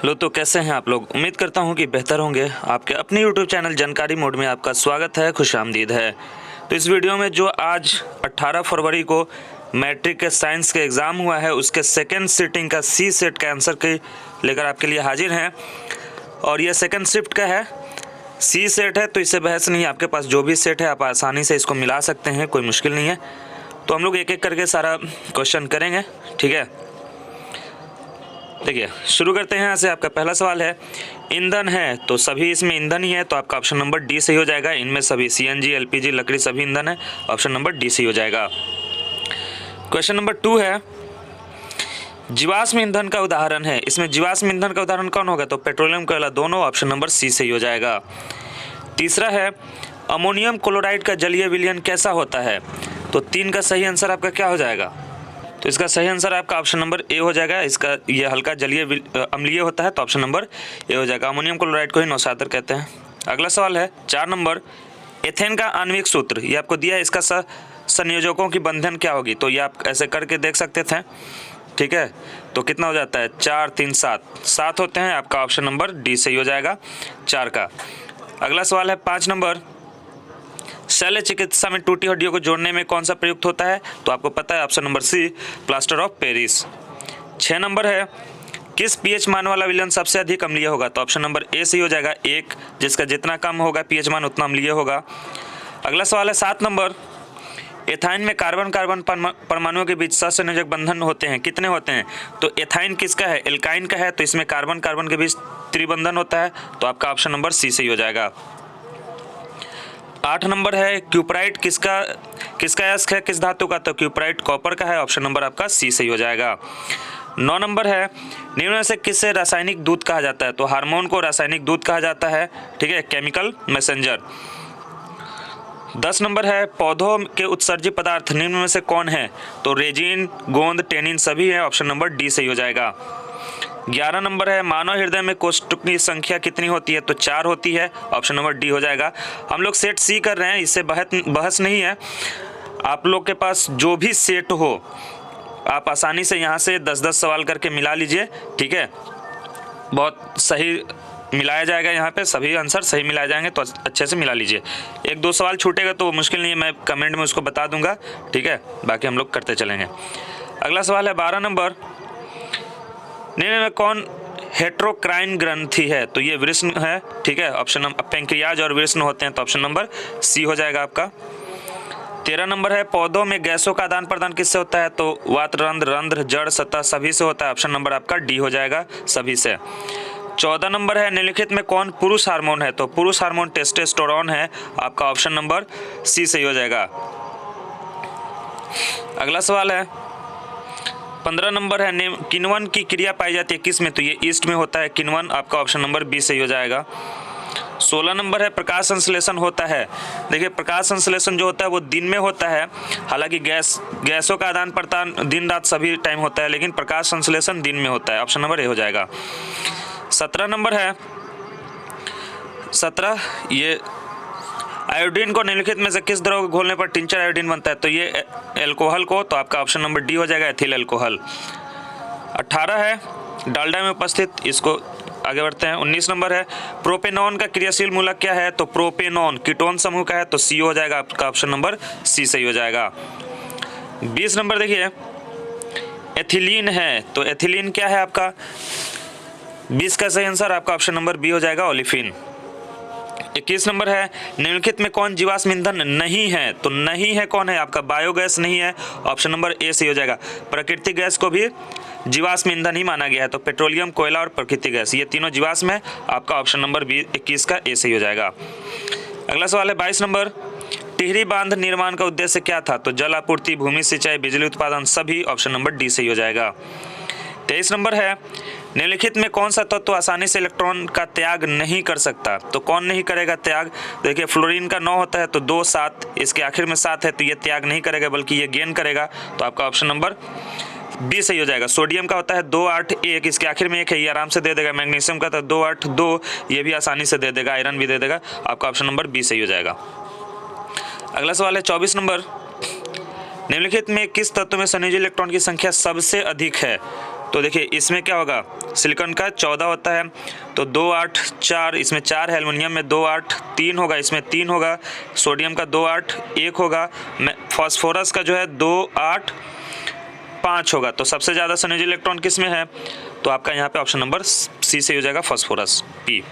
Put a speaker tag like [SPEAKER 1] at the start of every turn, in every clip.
[SPEAKER 1] लो तो कैसे हैं आप लोग। उम्मीद करता हूं कि बेहतर होंगे। आपके अपने YouTube चैनल जानकारी मोड में आपका स्वागत है, खुशामदीद है। तो इस वीडियो में जो आज 18 फरवरी को मैट्रिक के साइंस के एग्ज़ाम हुआ है उसके सेकेंड सिटिंग का सी सेट का आंसर के लेकर आपके लिए हाजिर हैं। और यह सेकेंड शिफ्ट का है, सी सेट है, तो इससे बहस नहीं है। आपके पास जो भी सेट है आप आसानी से इसको मिला सकते हैं, कोई मुश्किल नहीं है। तो हम लोग एक एक करके सारा क्वेश्चन करेंगे, ठीक है। देखिए शुरू करते हैं यहाँ से। आपका पहला सवाल है, ईंधन है तो सभी इसमें ईंधन ही है, तो आपका ऑप्शन नंबर डी सही हो जाएगा। इनमें सभी CNG, LPG, लकड़ी सभी ईंधन है, ऑप्शन नंबर डी सही हो जाएगा। क्वेश्चन नंबर 2 है, जीवाश्म ईंधन का उदाहरण है। इसमें जीवाश्म ईंधन का उदाहरण कौन होगा, तो पेट्रोलियम कोयला, दोनों, ऑप्शन नंबर सी सही हो जाएगा। तीसरा है, अमोनियम क्लोराइड का जलीय विलयन कैसा होता है, तो 3 का सही आंसर आपका क्या हो जाएगा, तो इसका सही आंसर आपका ऑप्शन नंबर ए हो जाएगा। इसका ये हल्का जलीय अम्लीय होता है, तो ऑप्शन नंबर ए हो जाएगा। अमोनियम क्लोराइड को ही नौशातर कहते हैं। अगला सवाल है 4 नंबर, एथेन का आणविक सूत्र ये आपको दिया है, इसका संयोजकों की बंधन क्या होगी, तो ये आप ऐसे करके देख सकते थे, ठीक है। तो कितना हो जाता है, 4 3 7 होते हैं। आपका ऑप्शन नंबर डी सही हो जाएगा 4 का। अगला सवाल है 5 नंबर, शल्य चिकित्सा में टूटी हड्डियों को जोड़ने में कौन सा प्रयुक्त होता है, तो आपको पता है, option number C, plaster of Paris. 6 number है, किस pH मान वाला विलयन सबसे अधिक अम्लीय होगा, तो ऑप्शन नंबर ए सही हो जाएगा 1, जिसका जितना कम होगा pH मान उतना अम्लीय होगा। अगला सवाल है 7 नंबर, एथाइन में कार्बन कार्बन परमाणुओं के बीच सहसंयोजक बंधन होते हैं, कितने होते हैं, तो एथाइन किसका है, एल्काइन का है, तो इसमें कार्बन कार्बन के बीच त्रिबंधन होता है, तो आपका ऑप्शन नंबर सी सही हो जाएगा। 8 नंबर है, क्यूपराइट किसका अयस्क है, किस धातु का, तो क्यूपराइट कॉपर का है, ऑप्शन नंबर आपका सी सही हो जाएगा। 9 नंबर है, निम्न में से किसे रासायनिक दूत कहा जाता है, तो हार्मोन को रासायनिक दूत कहा जाता है, ठीक है, केमिकल मैसेंजर। 10 नंबर है, पौधों के उत्सर्जित पदार्थ निम्न में से कौन है, तो रेजिन, गोंद, टेनिन सभी है, ऑप्शन नंबर डी सही हो जाएगा। 11 नंबर है, मानव हृदय में कोष्ठक की संख्या कितनी होती है, तो 4 होती है, ऑप्शन नंबर डी हो जाएगा। हम लोग सेट सी कर रहे हैं, इससे बहस नहीं है। आप लोग के पास जो भी सेट हो आप आसानी से यहाँ से 10-10 सवाल करके मिला लीजिए, ठीक है। बहुत सही मिलाया जाएगा, यहाँ पे सभी आंसर सही मिलाए जाएंगे, तो अच्छे से मिला लीजिए। 1-2 सवाल छूटेगा तो मुश्किल नहीं है, मैं कमेंट में उसको बता दूंगा, ठीक है। बाकी हम लोग करते चलेंगे। अगला सवाल है 12 नंबर, निम्न में कौन हेट्रोक्राइन ग्रंथि है, तो ये वृष्ण है, ठीक है। ऑप्शन नंबर पैंक्रियाज और वृष्ण होते हैं, तो ऑप्शन नंबर सी हो जाएगा आपका। 13 नंबर है, पौधों में गैसों का आदान प्रदान किससे होता है, तो वातरंध्र, रंध्र, जड़, सतह सभी से होता है, ऑप्शन नंबर आपका डी हो जाएगा, सभी से। 14 नंबर है, निम्नलिखित में कौन पुरुष हार्मोन है, तो पुरुष हार्मोन टेस्टोस्टेरोन है, आपका ऑप्शन नंबर सी सही हो जाएगा। अगला सवाल है 15 नंबर है, किण्वन की क्रिया पाई जाती है किस में, तो ये ईस्ट में होता है किण्वन, आपका ऑप्शन नंबर बी सही हो जाएगा। 16 नंबर है, प्रकाश संश्लेषण होता है। देखिए प्रकाश संश्लेषण जो होता है वो दिन में होता है, हालांकि गैसों का आदान प्रदान दिन रात सभी टाइम होता है, लेकिन प्रकाश संश्लेषण दिन में होता है, ऑप्शन नंबर ए हो जाएगा। 17 नंबर है, 17 ये आयोडीन को निम्नलिखित में से किस द्रव को घोलने पर टिंचर आयोडीन बनता है, तो ये एल्कोहल को, तो आपका ऑप्शन नंबर डी हो जाएगा, एथिल एल्कोहल। 18 है, डालडा में उपस्थित, इसको आगे बढ़ते हैं। 19 नंबर है, प्रोपेनॉन का क्रियाशील मूलक क्या है, तो प्रोपेनॉन कीटोन समूह का है, तो सी हो जाएगा आपका ऑप्शन नंबर सी सही हो जाएगा। 20 नंबर देखिए, एथिलीन है, तो एथिलीन क्या है आपका, 20 का सही आंसर आपका ऑप्शन नंबर बी हो जाएगा, ओलिफिन। 21 नंबर है, निम्नलिखित में कौन जीवाश्म ईंधन नहीं है, तो नहीं है कौन है आपका, बायोगैस नहीं है, ऑप्शन नंबर ए सही हो जाएगा। प्राकृतिक गैस को भी जीवाश्म ईंधन ही माना गया है, तो पेट्रोलियम, कोयला और प्राकृतिक गैस ये तीनों जीवाश्म है, आपका ऑप्शन नंबर 21 का ए सही हो जाएगा। अगला सवाल है 22 नंबर, टिहरी बांध निर्माण का उद्देश्य क्या था, तो जल आपूर्ति, भूमि सिंचाई, बिजली उत्पादन सभी, ऑप्शन नंबर डी सही हो जाएगा। 23 नंबर है, निम्नलिखित में कौन सा तत्व आसानी से इलेक्ट्रॉन का त्याग नहीं कर सकता, तो कौन नहीं करेगा त्याग, देखिए फ्लोरीन का 9 होता है, तो 2 7 इसके आखिर में 7 है, तो ये त्याग नहीं करेगा बल्कि ये गेन करेगा, तो आपका ऑप्शन नंबर बी सही हो जाएगा। सोडियम का होता है 2 8 1, इसके आखिर में 1 है, ये आराम से दे देगा। मैग्नीशियम का था 2 8 2, ये भी आसानी से दे देगा। आयरन भी दे देगा, आपका ऑप्शन नंबर बी सही हो जाएगा। अगला सवाल है 24 नंबर, निम्नलिखित में किस तत्व में संयोजी इलेक्ट्रॉन की संख्या सबसे अधिक है, तो देखिए इसमें क्या होगा, सिलिकॉन का 14 होता है तो 2 8 4, इसमें 4 है, एल्युमिनियम में 2 8 3 होगा, इसमें 3 होगा, सोडियम का 2 8 1 होगा, फास्फोरस का जो है 2 8 5 होगा। तो सबसे ज़्यादा संयोजी इलेक्ट्रॉन किस में है, तो आपका यहाँ पे ऑप्शन नंबर सी सही हो जाएगा, फास्फोरस पी।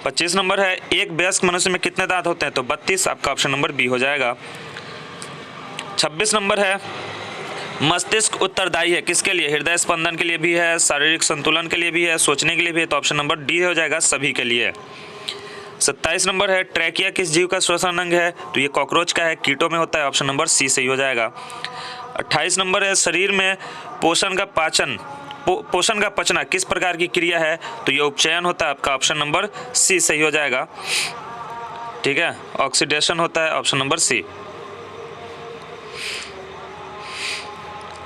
[SPEAKER 1] 25 नंबर है, एक वयस्क मनुष्य में कितने दांत होते हैं, तो 32, आपका ऑप्शन नंबर बी हो जाएगा। 26 नंबर है, मस्तिष्क उत्तरदायी है किसके लिए, हृदय स्पंदन के लिए भी है, शारीरिक संतुलन के लिए भी है, सोचने के लिए भी है, तो ऑप्शन नंबर डी हो जाएगा, सभी के लिए। 27 नंबर है, ट्रैकिया किस जीव का श्वसन अंग है, तो ये कॉकरोच का है, कीटों में होता है, ऑप्शन नंबर सी सही हो जाएगा। 28 नंबर है, शरीर में पोषण का पचना किस प्रकार की क्रिया है, तो ये उपचयन होता है, आपका ऑप्शन नंबर सी सही हो जाएगा। ठीक है, ऑक्सीडेशन होता है, ऑप्शन नंबर सी।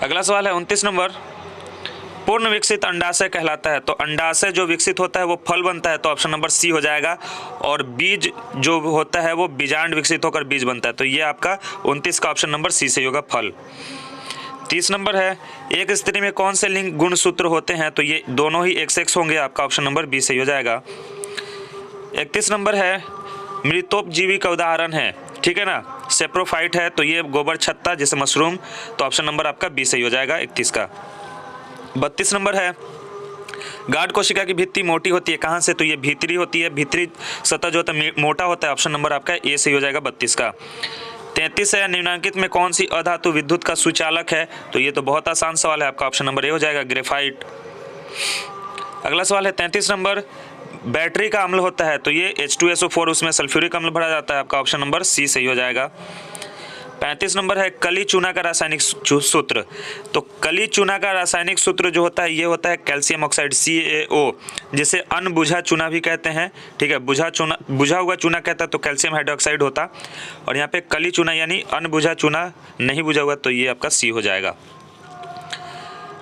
[SPEAKER 1] अगला सवाल है 29 नंबर, पूर्ण विकसित अंडाशय कहलाता है, तो अंडाशय जो विकसित होता है वो फल बनता है, तो ऑप्शन नंबर सी हो जाएगा। और बीज जो होता है वो बीजांड विकसित होकर बीज बनता है, तो ये आपका 29 का ऑप्शन नंबर सी सही होगा, फल। 30 नंबर है, एक स्त्री में कौन से लिंग गुणसूत्र होते हैं, तो ये दोनों ही XX होंगे, आपका ऑप्शन नंबर बी सही हो जाएगा। 31 नंबर है, मृतोपजीवी का उदाहरण है, ठीक है ना, सेप्रोफाइट है, तो ये गोबर छत्ता जैसे मशरूम, तो ऑप्शन नंबर आपका बी सही हो जाएगा 31 का। 32 नंबर है, गाढ़ कोशिका की भित्ति मोटी होती है कहाँ से, तो ये भीतरी होती है, भीतरी सतह जो होता है मोटा होता है, ऑप्शन नंबर आपका ए सही हो जाएगा 32 का। 33 है, निम्नलिखित में कौन सी अधातु विद्युत का सुचालक है, तो ये तो बहुत आसान सवाल है, आपका ऑप्शन नंबर ए हो जाएगा, ग्रेफाइट। अगला सवाल है 33 नंबर, बैटरी का अम्ल होता है, तो ये H2SO4, उसमें सल्फ्यूरिक अम्ल भरा जाता है, आपका ऑप्शन नंबर सी सही हो जाएगा। 35 नंबर है, कली चूना का रासायनिक सूत्र, तो कली चूना का रासायनिक सूत्र जो होता है ये होता है कैल्शियम ऑक्साइड CaO, जिसे अनबुझा चूना भी कहते हैं, ठीक है, बुझा हुआ चूना कहता है तो कैल्शियम हाइड्रोक्साइड होता, और यहाँ पे कली चूना यानी अनबुझा चूना, नहीं बुझा हुआ, तो ये आपका सी हो जाएगा।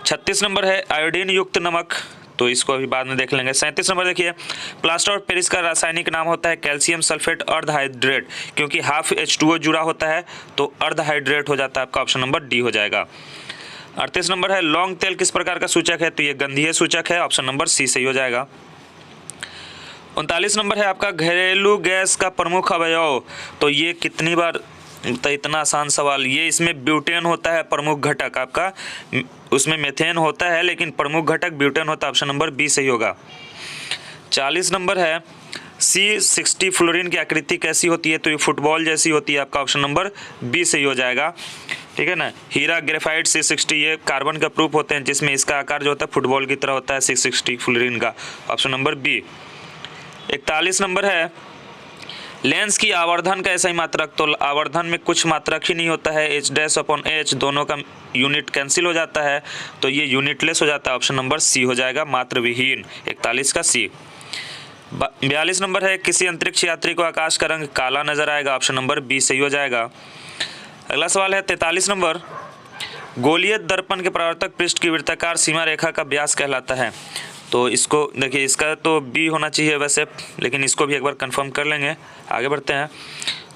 [SPEAKER 1] 36 नंबर है, आयोडीन युक्त नमक, तो इसको अभी बाद में देख लेंगे। 37 नंबर देखिए, प्लास्टर ऑफ पेरिस का रासायनिक नाम होता है कैल्शियम सल्फेट अर्धहाइड्रेट, क्योंकि हाफ H2O जुड़ा होता है तो अर्धहाइड्रेट हो जाता है, आपका ऑप्शन नंबर डी हो जाएगा। 38 नंबर है, लौंग तेल किस प्रकार का सूचक है, तो ये गंधीय सूचक है, ऑप्शन नंबर सी सही हो जाएगा। 39 नंबर है आपका, घरेलू गैस का प्रमुख अवयव, तो ये कितनी बार, तो इतना आसान सवाल, ये इसमें ब्यूटेन होता है प्रमुख घटक आपका, उसमें मेथेन होता है लेकिन प्रमुख घटक ब्यूटेन होता है, ऑप्शन नंबर बी सही होगा। 40 नंबर है, C60 फ्लोरीन की आकृति कैसी होती है, तो ये फुटबॉल जैसी होती है, आपका ऑप्शन नंबर बी सही हो जाएगा, ठीक है ना। हीरा ग्रेफाइट C60 ये कार्बन का प्रूफ होते हैं, जिसमें इसका आकार जो होता है फुटबॉल की तरह होता है, C60 फ्लोरीन का, ऑप्शन नंबर बी। 41 नंबर है, लेंस की आवर्धन का ऐसा ही मात्रक, तो आवर्धन में कुछ मात्रक ही नहीं होता है, H'/H दोनों का यूनिट कैंसिल हो जाता है, तो ये यूनिटलेस हो जाता है, ऑप्शन नंबर सी हो जाएगा, मात्र विहीन, 41 का सी। 42 नंबर है, किसी अंतरिक्ष यात्री को आकाश का रंग काला नजर आएगा, ऑप्शन नंबर बी सही हो जाएगा। अगला सवाल है 43 नंबर, गोलीय दर्पण के परावर्तक पृष्ठ की वृत्ताकार सीमा रेखा का व्यास कहलाता है, तो इसको देखिए, इसका तो बी होना चाहिए वैसे, लेकिन इसको भी एक बार कंफर्म कर लेंगे, आगे बढ़ते हैं।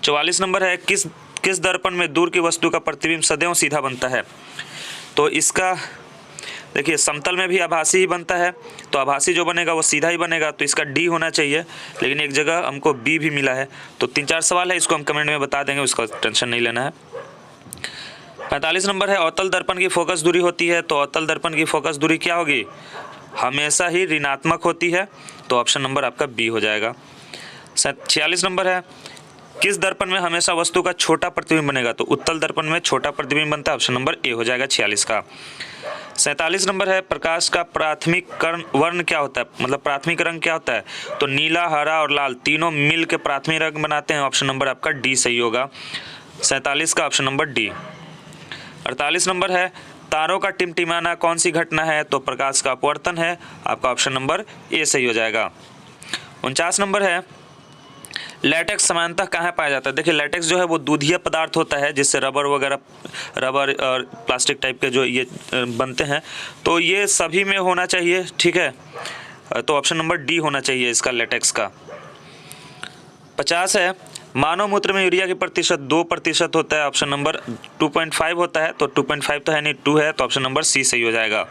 [SPEAKER 1] 44 नंबर है, किस दर्पण में दूर की वस्तु का प्रतिबिंब सदैव सीधा बनता है, तो इसका देखिए समतल में भी आभासी ही बनता है, तो आभासी जो बनेगा वो सीधा ही बनेगा, तो इसका डी होना चाहिए, लेकिन एक जगह हमको बी भी मिला है, तो 3-4 सवाल है, इसको हम कमेंट में बता देंगे, उसका टेंशन नहीं लेना है। 45 नंबर है, अवतल दर्पण की फोकस दूरी होती है, तो अवतल दर्पण की फोकस दूरी क्या होगी, हमेशा ही ऋणात्मक होती है, तो ऑप्शन नंबर आपका बी हो जाएगा। 46 नंबर है, किस दर्पण में हमेशा वस्तु का छोटा प्रतिबिंब बनेगा, तो उत्तल दर्पण में छोटा प्रतिबिंब बनता है, ऑप्शन नंबर ए हो जाएगा 46 का। 47 नंबर है, प्रकाश का प्राथमिक वर्ण क्या होता है, मतलब प्राथमिक रंग क्या होता है, तो नीला, हरा और लाल तीनों मिल के प्राथमिक रंग बनाते हैं, ऑप्शन नंबर आपका डी सही होगा, 47 का ऑप्शन नंबर डी। 48 नंबर है, तारों का टिमटिमाना कौन सी घटना है, तो प्रकाश का अपवर्तन है, आपका ऑप्शन नंबर ए सही हो जाएगा। 49 नंबर है, लैटेक्स सामान्यतः कहाँ पाया जाता है, देखिए लैटेक्स जो है वो दूधिया पदार्थ होता है, जिससे रबर और प्लास्टिक टाइप के जो ये बनते हैं, तो ये सभी में होना चाहिए, ठीक है, तो ऑप्शन नंबर डी होना चाहिए इसका, लैटेक्स का। 50 है, मानव मूत्र में यूरिया की प्रतिशत 2% होता है, ऑप्शन नंबर 2.5 होता है, तो 2.5 तो है नहीं, 2 है, तो ऑप्शन नंबर सी सही हो जाएगा।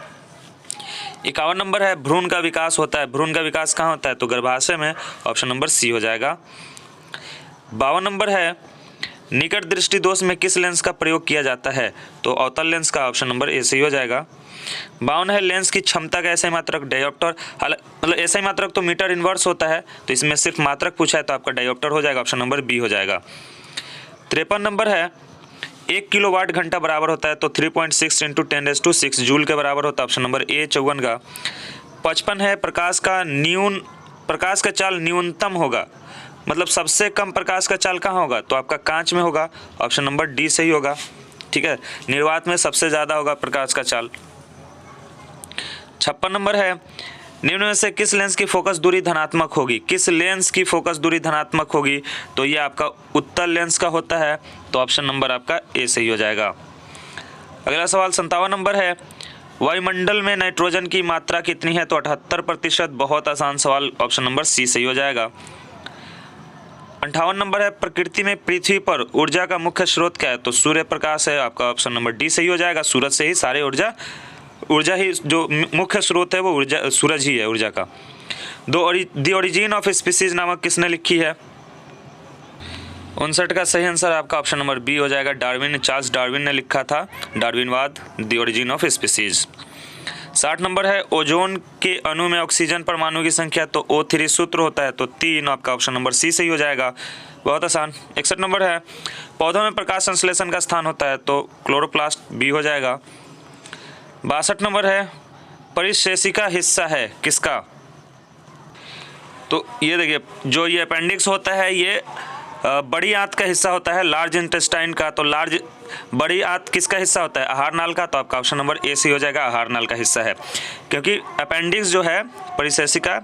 [SPEAKER 1] 51 नंबर है भ्रूण का विकास होता है। भ्रूण का विकास कहाँ होता है? तो गर्भाशय में, ऑप्शन नंबर सी हो जाएगा। 52 नंबर है निकट दृष्टि दोष में किस लेंस का प्रयोग किया जाता है? तो अवतल लेंस का, ऑप्शन नंबर ए सही हो जाएगा। 52 है लेंस की क्षमता का एसआई मात्रक डायोप्टर, मतलब एसआई मात्रक तो मीटर इनवर्स होता है, तो इसमें सिर्फ मात्रक पूछा है तो आपका डायोप्टर हो जाएगा, ऑप्शन नंबर बी हो जाएगा। 53 नंबर है 1 किलोवाट घंटा बराबर होता है तो 3.6 × 10⁶ जूल के बराबर होता है, ऑप्शन नंबर ए 54 का। 55 है प्रकाश का चाल न्यूनतम होगा, मतलब सबसे कम प्रकाश का चाल कहाँ होगा? तो आपका कांच में होगा, ऑप्शन नंबर डी सही होगा। ठीक है, निर्वात में सबसे ज़्यादा होगा प्रकाश का चाल। 56 नंबर है निम्न में से किस लेंस की फोकस दूरी धनात्मक होगी? किस लेंस की फोकस दूरी धनात्मक होगी? तो ये आपका उत्तल लेंस का होता है, तो ऑप्शन नंबर आपका ए सही हो जाएगा। अगला सवाल 57 नंबर है वायुमंडल में नाइट्रोजन की मात्रा कितनी है? तो 78%। बहुत आसान सवाल, ऑप्शन नंबर सी सही हो जाएगा। 58 नंबर है प्रकृति में पृथ्वी पर ऊर्जा का मुख्य स्रोत क्या है? तो सूर्य प्रकाश है, आपका ऑप्शन नंबर डी सही हो जाएगा। सूरज से ही सारे ऊर्जा ही जो मुख्य स्रोत है वो ऊर्जा सूरज ही है ऊर्जा का। द ओरिजिन ऑफ स्पीसीज नामक किसने लिखी है? 59 का सही आंसर आपका ऑप्शन नंबर बी हो जाएगा। चार्ल्स डार्विन ने लिखा था डार्विनवाद, the origin of species. 60 number है ओजोन के अणु में ऑक्सीजन परमाणु की संख्या, तो O3 सूत्र होता है तो 3, आपका ऑप्शन नंबर सी सही हो जाएगा। बहुत आसान। 61 नंबर है पौधों में प्रकाश संश्लेषण का स्थान होता है, तो क्लोरोप्लास्ट बी हो जाएगा। 62 नंबर है परिशेषिका हिस्सा है किसका? तो ये देखिए जो ये अपेंडिक्स होता है ये बड़ी आंत का हिस्सा होता है, लार्ज इंटेस्टाइन का। तो बड़ी आंत किसका हिस्सा होता है? आहार नाल का, तो आपका ऑप्शन नंबर ए सही हो जाएगा, आहार नाल का हिस्सा है। क्योंकि अपेंडिक्स जो है परिशेषिका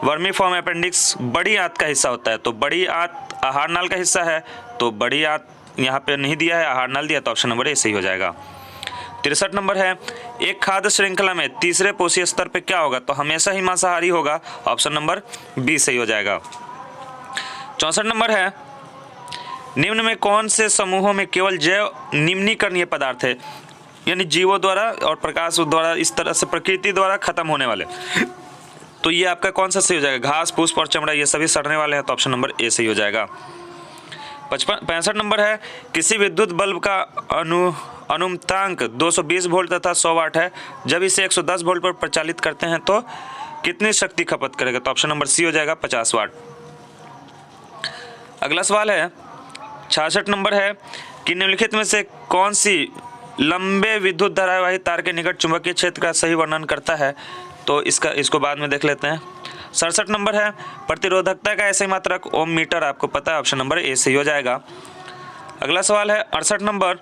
[SPEAKER 1] वर्मीफॉर्म अपेंडिक्स बड़ी आंत का हिस्सा होता है, तो बड़ी आंत आहार नाल का हिस्सा है, तो बड़ी आंत यहाँ पे नहीं दिया है, आहार नाल दिया, तो ऑप्शन नंबर ए सही हो जाएगा। 63 नंबर है एक खाद्य श्रृंखला में तीसरे पोषी स्तर पे क्या होगा? तो हमेशा ही मांसाहारी होगा, ऑप्शन नंबर बी सही हो जाएगा। 64 नंबर है निम्न में कौन से समूहों में केवल जैव निम्नीकरणीय पदार्थ है, यानी जीवों द्वारा और प्रकाश द्वारा, इस तरह से प्रकृति द्वारा खत्म होने वाले? तो ये आपका कौन सा सही हो जाएगा? घास, पुष्प और चमड़ा, ये सभी सड़ने वाले हैं, तो ऑप्शन नंबर ए सही हो जाएगा। 65 नंबर है किसी विद्युत बल्ब का अनुमतांक 220 वोल्ट तथा 100 वाट है, जब इसे 110 वोल्ट पर प्रचालित करते हैं तो कितनी शक्ति खपत करेगा? तो ऑप्शन नंबर सी हो जाएगा 50 वाट। अगला सवाल है 66 नंबर है कि निम्नलिखित में से कौन सी लंबे विद्युत धारावाही तार के निकट चुंबकीय क्षेत्र का सही वर्णन करता है? तो इसको बाद में देख लेते हैं। 67 नंबर है प्रतिरोधकता का ऐसे मात्रक ओम मीटर, आपको पता है, ऑप्शन नंबर ए सही हो जाएगा। अगला सवाल है 68 नंबर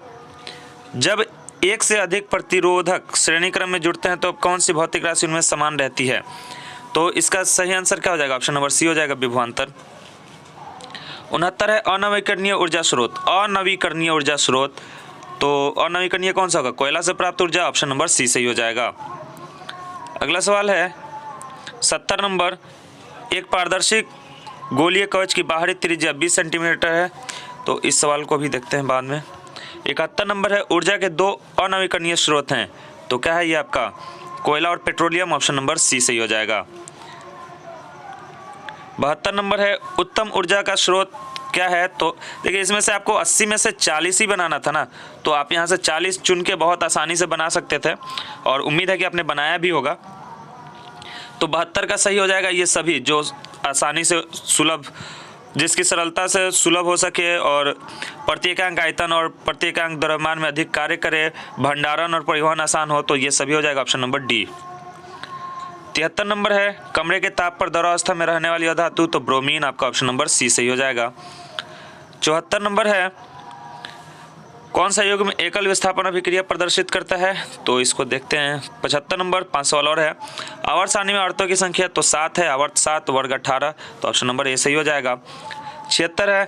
[SPEAKER 1] जब एक से अधिक प्रतिरोधक श्रेणी क्रम में जुड़ते हैं तो कौन सी भौतिक राशि उनमें समान रहती है? तो इसका सही आंसर क्या हो जाएगा? ऑप्शन नंबर सी हो जाएगा, विभवांतर। 69 है अनवीकरणीय ऊर्जा स्रोत। अनवीकरणीय ऊर्जा स्रोत, तो अनवीकरणीय कौन सा होगा? कोयला से प्राप्त ऊर्जा, ऑप्शन नंबर सी सही हो जाएगा। अगला सवाल है 70 नंबर एक पारदर्शी गोलीय कवच की बाहरी त्रिज्या 20 सेंटीमीटर है, तो इस सवाल को भी देखते हैं बाद में। 71 नंबर है ऊर्जा के 2 अनवीकरणीय स्रोत हैं, तो क्या है ये आपका? कोयला और पेट्रोलियम, ऑप्शन नंबर सी सही हो जाएगा। 72 नंबर है उत्तम ऊर्जा का स्रोत क्या है? तो देखिए इसमें से आपको 80 में से 40 ही बनाना था ना, तो आप यहाँ से 40 चुन के बहुत आसानी से बना सकते थे और उम्मीद है कि आपने बनाया भी होगा। तो 72 का सही हो जाएगा ये सभी जो आसानी से सुलभ, जिसकी सरलता से सुलभ हो सके और प्रत्येकांक आयतन और प्रत्येकांक द्रव्यमान में अधिक कार्य करे, भंडारण और परिवहन आसान हो, तो ये सभी हो जाएगा, ऑप्शन नंबर डी। 73 नंबर है कमरे के ताप पर द्रवावस्था में रहने वाली अधातु, तो ब्रोमीन, आपका ऑप्शन नंबर सी सही हो जाएगा। 74 नंबर है कौन सा युग्म एकल विस्थापन अभिक्रिया प्रदर्शित करता है? तो इसको देखते हैं। 75 नंबर 5 सवाल और है आवर्त सारणी में आवर्तों की संख्या, तो 7 है, आवर्त 7 वर्ग 18, तो ऑप्शन नंबर ए सही हो जाएगा। 76 है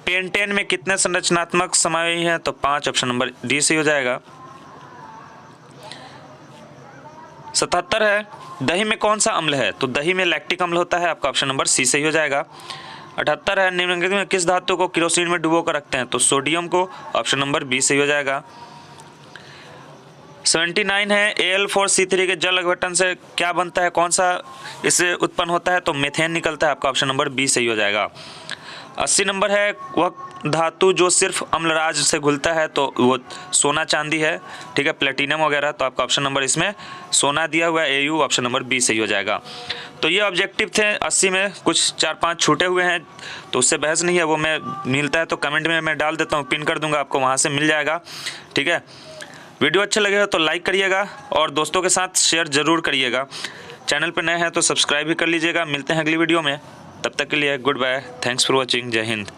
[SPEAKER 1] पेंटेन में कितने संरचनात्मक समावेशी हैं? तो 5, ऑप्शन नंबर डी सही हो जाएगा। 77 है दही में कौन सा अम्ल है? तो दही में लैक्टिक अम्ल होता है, आपका ऑप्शन नंबर सी सही हो जाएगा। 78 है निम्नलिखित में किस धातु को केरोसिन में डुबो कर रखते हैं? तो सोडियम को, ऑप्शन नंबर बी सही हो जाएगा। 79 है Al4C3 के जल अपघटन से क्या बनता है, कौन सा इससे उत्पन्न होता है, तो मेथेन निकलता है। आपका ऑप्शन नंबर बी सही हो जाएगा। 80 नंबर है वह धातु जो सिर्फ अम्लराज से घुलता है, तो वो सोना चांदी है, ठीक है, प्लेटिनम वगैरह। तो आपका ऑप्शन नंबर इसमें सोना दिया हुआ है, AU ऑप्शन नंबर बी सही हो जाएगा। तो ये ऑब्जेक्टिव थे 80 में, कुछ 4-5 छूटे हुए हैं तो उससे बहस नहीं है, वो मैं मिलता है तो कमेंट में मैं डाल देता हूँ, पिन कर दूंगा, आपको वहाँ से मिल जाएगा, ठीक है। वीडियो अच्छा लगेगा तो लाइक करिएगा और दोस्तों के साथ शेयर ज़रूर करिएगा। चैनल पर नए हैं तो सब्सक्राइब भी कर लीजिएगा। मिलते हैं अगली वीडियो में, तब तक के लिए good bye, thanks for watching, जय हिंद।